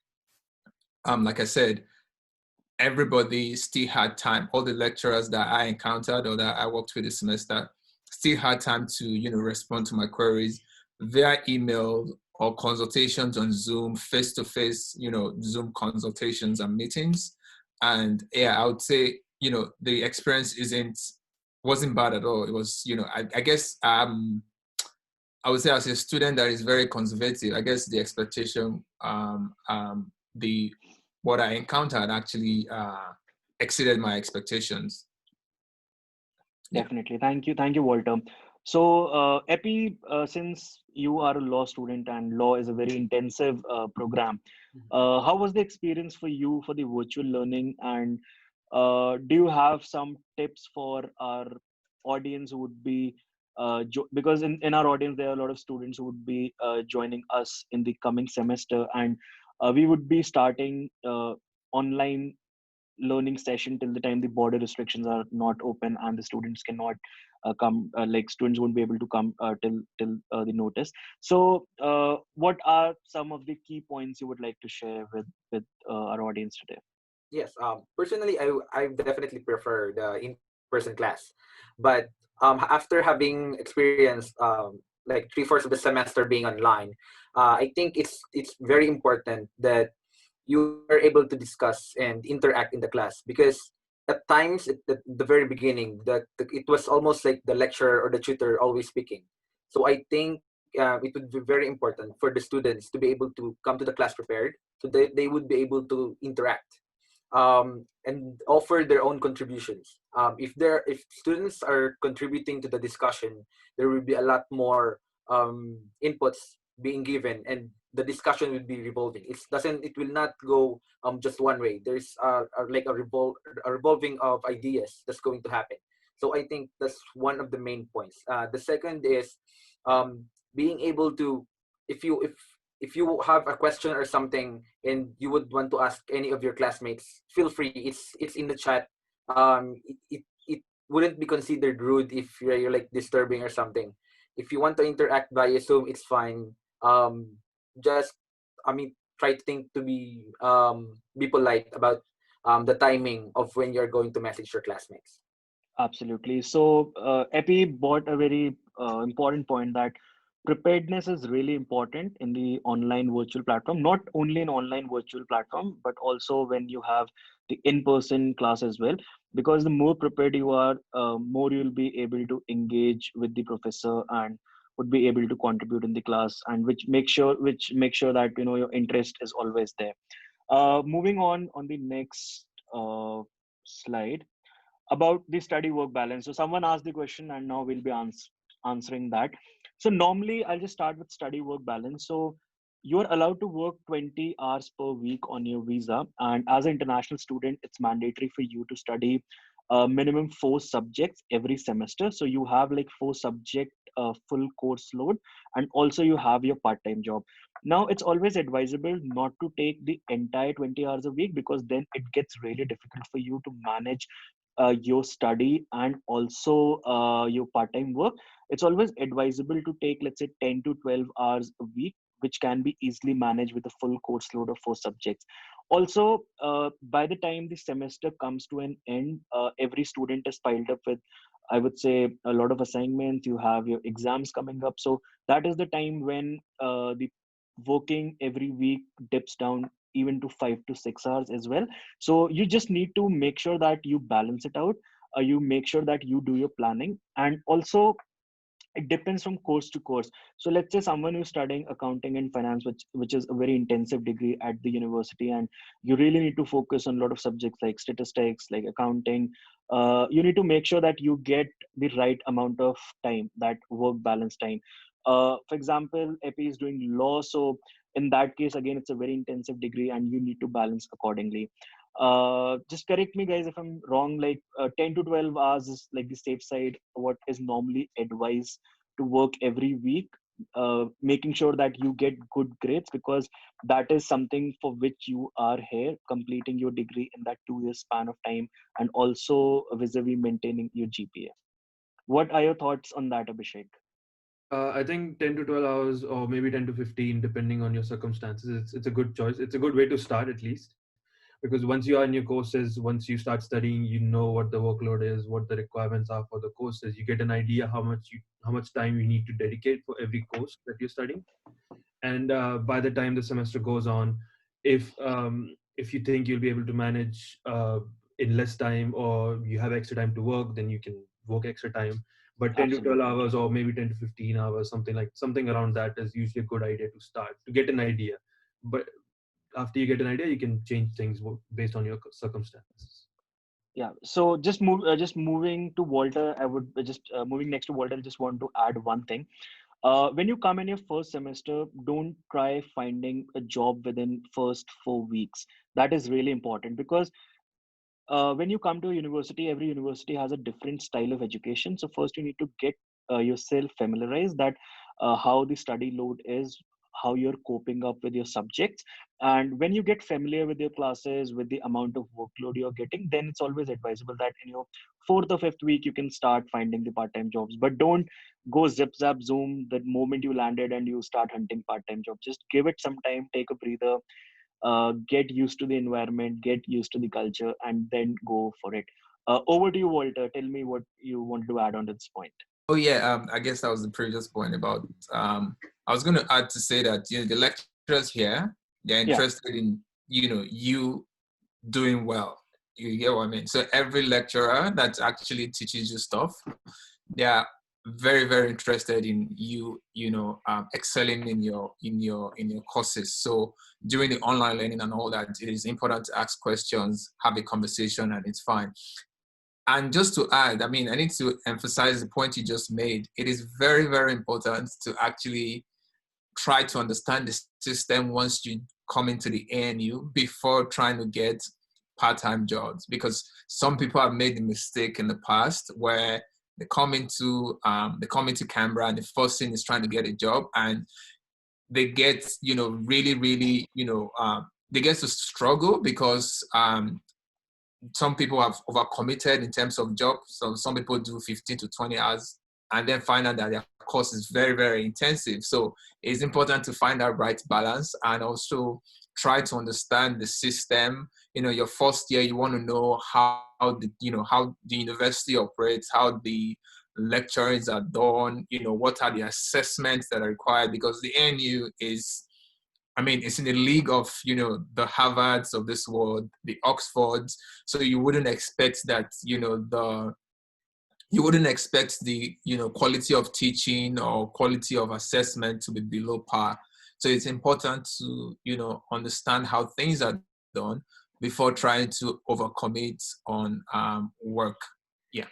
like I said, everybody still had time. All the lecturers that I encountered or that I worked with this semester still had time to, you know, respond to my queries via email or consultations on Zoom, face-to-face, you know, Zoom consultations and meetings. And yeah, I would say, you know, the experience wasn't bad at all. It was, you know, I guess I would say as a student that is very conservative, I guess the expectation, what I encountered actually exceeded my expectations. Definitely. Thank you, Walter. So, Epi, since you are a law student and law is a very intensive program, how was the experience for you for the virtual learning? And do you have some tips for our audience who would be, because in our audience, there are a lot of students who would be joining us in the coming semester, and we would be starting online learning session till the time the border restrictions are not open and the students cannot come like students won't be able to come till the notice. So what are some of the key points you would like to share with our audience today? Yes. Personally, I definitely prefer the in-person class, but after having experienced like 3/4 of the semester being online, I think it's very important that you are able to discuss and interact in the class, because at times at the very beginning it was almost like the lecturer or the tutor always speaking. So I think it would be very important for the students to be able to come to the class prepared, so they would be able to interact and offer their own contributions. If students are contributing to the discussion, there will be a lot more inputs being given, and the discussion will be revolving. It will not go just one way. There's like a revolving of ideas that's going to happen. So I think that's one of the main points. The second is being able to, if you if you have a question or something and you would want to ask any of your classmates, feel free. It's in the chat. It wouldn't be considered rude if you're like disturbing or something. If you want to interact via Zoom, it's fine. Just I mean, try to think to be polite about the timing of when you're going to message your classmates. Absolutely. So, Epi brought a very important point that preparedness is really important in the online virtual platform, not only in online virtual platform, but also when you have the in-person class as well. Because the more prepared you are, more you'll be able to engage with the professor and would be able to contribute in the class, and which make sure that your interest is always there. Moving on the next slide about the study work balance. So someone asked the question and now we'll be answering that. So normally I'll just start with study work balance. So you're allowed to work 20 hours per week on your visa, and as an international student it's mandatory for you to study minimum 4 subjects every semester. So you have like 4 subject full course load, and also you have your part-time job. Now it's always advisable not to take the entire 20 hours a week, because then it gets really difficult for you to manage your study and also your part-time work. It's always advisable to take, let's say, 10 to 12 hours a week, which can be easily managed with a full course load of 4 subjects. Also, by the time the semester comes to an end, every student is piled up with, I would say, a lot of assignments. You have your exams coming up, so that is the time when the working every week dips down even to 5 to 6 hours as well. So you just need to make sure that you balance it out. You make sure that you do your planning, and also it depends from course to course. So let's say someone who's studying accounting and finance, which is a very intensive degree at the university, and you really need to focus on a lot of subjects like statistics, like accounting. You need to make sure that you get the right amount of time, that work balance time. For example, epi is doing law, so in that case again it's a very intensive degree and you need to balance accordingly. Just correct me guys if I'm wrong, like 10 to 12 hours is like the safe side, what is normally advised to work every week, making sure that you get good grades, because that is something for which you are here, completing your degree in that 2 year span of time, and also vis-a-vis maintaining your GPA. What are your thoughts on that, Abhishek? I think 10 to 12 hours or maybe 10 to 15, depending on your circumstances. It's a good choice. It's a good way to start at least. Because once you are in your courses, once you start studying, you know what the workload is, what the requirements are for the courses. You get an idea how much time you need to dedicate for every course that you're studying. And by the time the semester goes on, if you think you'll be able to manage in less time, or you have extra time to work, then you can work extra time. But 10 to 12 Absolutely. hours or maybe 10 to 15 hours, something around that is usually a good idea to start to get an idea. But after you get an idea, you can change things based on your circumstances. Yeah, so just moving to Walter, I would just moving next to Walter, I just want to add one thing. When you come in your first semester, don't try finding a job within first 4 weeks. That is really important, because when you come to a university, every university has a different style of education. So first you need to get yourself familiarized that how the study load is, how you're coping up with your subjects. And when you get familiar with your classes, with the amount of workload you're getting, then it's always advisable that in your fourth or fifth week you can start finding the part-time jobs. But don't go zip zap zoom the moment you landed and you start hunting part-time jobs. Just give it some time, take a breather, get used to the environment, get used to the culture, and then go for it. Over to you, Walter. Tell me what you want to add on to this point. Oh yeah, I guess that was the previous point about. I was going to add to say that the lecturers here, they're Yeah. interested in you doing well. You get what I mean? So every lecturer that actually teaches you stuff, they are very very interested in excelling in your courses. So during the online learning and all that, it is important to ask questions, have a conversation, and it's fine. And just to add, I mean, I need to emphasize the point you just made. It is very, very important to actually try to understand the system once you come into the ANU before trying to get part-time jobs, because some people have made the mistake in the past where they come into Canberra and the first thing is trying to get a job, and they get really really they get to struggle because some people have overcommitted in terms of job. So some people do 15 to 20 hours and then find out that their course is very, very intensive. So it's important to find that right balance and also try to understand the system. Your first year, you want to know how the university operates, how the lectures are done, what are the assessments that are required, because the NU is, it's in the league of, the Harvards of this world, the Oxfords. So you wouldn't expect that, you wouldn't expect the, quality of teaching or quality of assessment to be below par. So it's important to, understand how things are done before trying to overcommit on work. Yeah.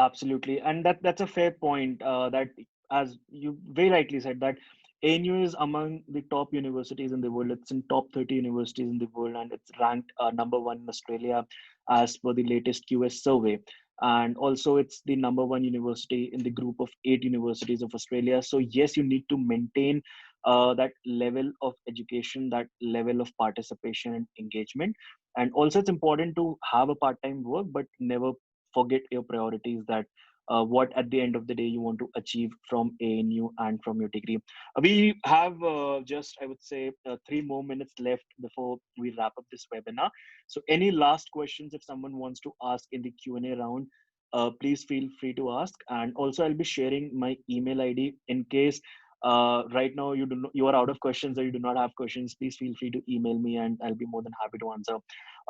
Absolutely, and that's a fair point. That, as you very rightly said, that ANU is among the top universities in the world. It's in top 30 universities in the world, and it's ranked number one in Australia as per the latest QS survey. And also, it's the number one university in the group of 8 universities of Australia. So yes, you need to maintain that level of education, that level of participation and engagement. And also, it's important to have a part-time work, but never forget your priorities, that what at the end of the day you want to achieve from ANU and from your degree. We have just, I would say, 3 more minutes left before we wrap up this webinar. So any last questions if someone wants to ask in the Q&A round, please feel free to ask. And also I'll be sharing my email ID in case right now you are out of questions or you do not have questions. Please feel free to email me and I'll be more than happy to answer.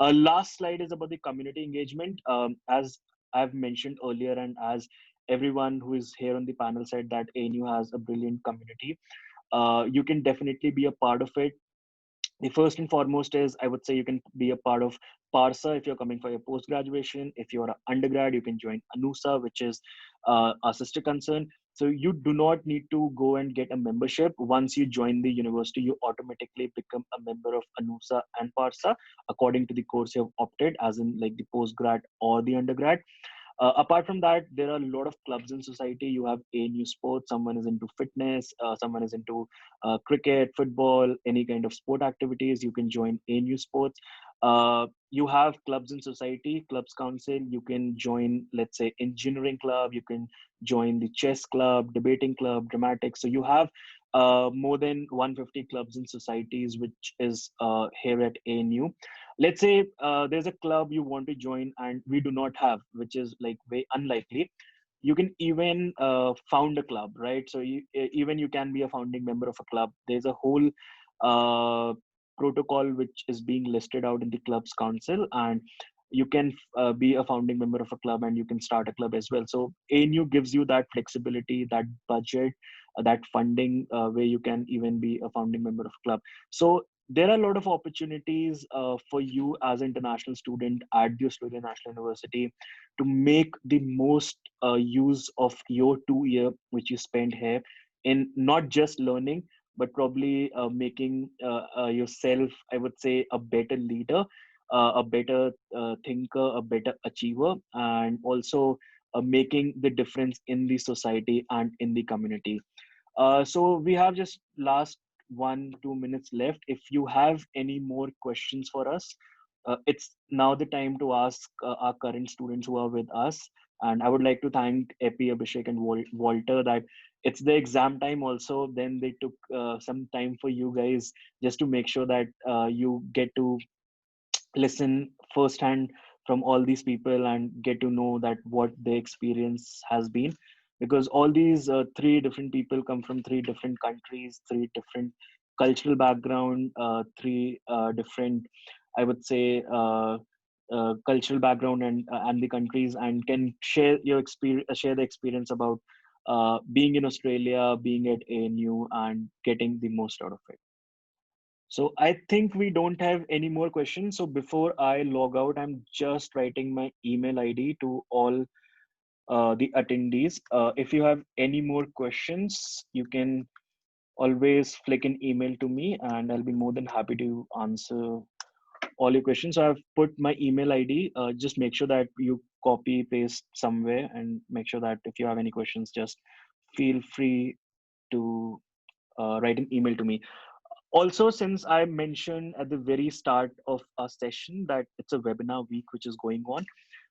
Last slide is about the community engagement. As I've mentioned earlier, and as everyone who is here on the panel said, that ANU has a brilliant community. You can definitely be a part of it. The first and foremost is, I would say, you can be a part of PARSA if you're coming for your post graduation. If you're an undergrad, you can join ANUSA, which is our sister concern. So you do not need to go and get a membership. Once you join the university, you automatically become a member of ANUSA and PARSA according to the course you have opted, as in like the postgrad or the undergrad. Apart from that, there are a lot of clubs in society. You have ANU sports. Someone is into fitness. Someone is into cricket, football, any kind of sport activities. You can join ANU sports. You have clubs in society, clubs council. You can join, let's say, engineering club. You can join the chess club, debating club, dramatics. So you have more than 150 clubs in societies, which is here at ANU. Let's say there's a club you want to join and we do not have, which is like very unlikely. You can even found a club, right? So even you can be a founding member of a club. There's a whole protocol which is being listed out in the clubs council, and you can be a founding member of a club and you can start a club as well. So ANU gives you that flexibility, that budget, that funding, where you can even be a founding member of a club. So there are a lot of opportunities for you as an international student at the Australian National University to make the most use of your 2 year which you spend here, in not just learning, but probably making yourself, I would say, a better leader, a better thinker, a better achiever, and also making the difference in the society and in the community. So we have just last 1-2 minutes left. If you have any more questions for us, it's now the time to ask our current students who are with us. And I would like to thank Epi, Abhishek, and Walter that it's the exam time also. Then they took some time for you guys just to make sure that you get to listen firsthand from all these people and get to know that what their experience has been, because all these three different people come from three different countries, three different cultural background, three different, I would say, cultural background and the countries, and can share your experience, share the experience about being in Australia, being at ANU, and getting the most out of it. So I think we don't have any more questions. So before I log out, I'm just writing my email ID to all the attendees. If you have any more questions, you can always flick an email to me, and I'll be more than happy to answer all your questions. So I've put my email ID. Just make sure that you copy paste somewhere, and make sure that if you have any questions, just feel free to write an email to me. Also, since I mentioned at the very start of our session that it's a webinar week which is going on,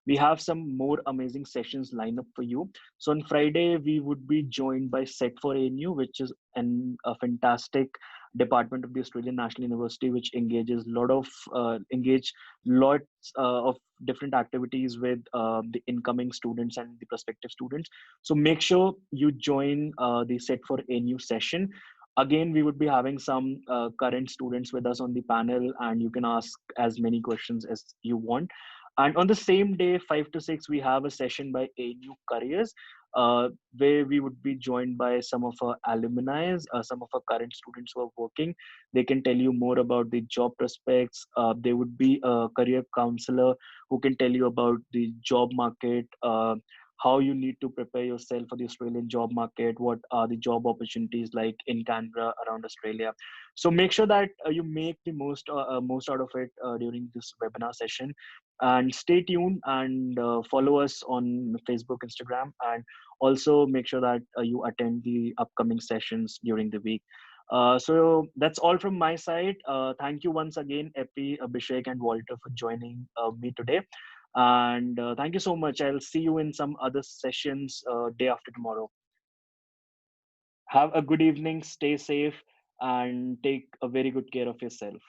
we have some more amazing sessions lined up for you. So on Friday, we would be joined by Set for ANU, which is a fantastic department of the Australian National University, which engages engage lots of different activities with the incoming students and the prospective students. So make sure you join the Set for ANU session. Again, we would be having some current students with us on the panel, and you can ask as many questions as you want. And on the same day, 5 to 6, we have a session by ANU Careers, where we would be joined by some of our alumni, some of our current students who are working. They can tell you more about the job prospects. There would be a career counselor who can tell you about the job market, how you need to prepare yourself for the Australian job market, what are the job opportunities like in Canberra, around Australia. So make sure that you make the most out of it during this webinar session, and stay tuned and follow us on Facebook, Instagram, and also make sure that you attend the upcoming sessions during the week. So that's all from my side. Thank you once again, Epi, Abhishek, and Walter for joining me today. And thank you so much. I'll see you in some other sessions day after tomorrow. Have a good evening, stay safe, and take a very good care of yourself.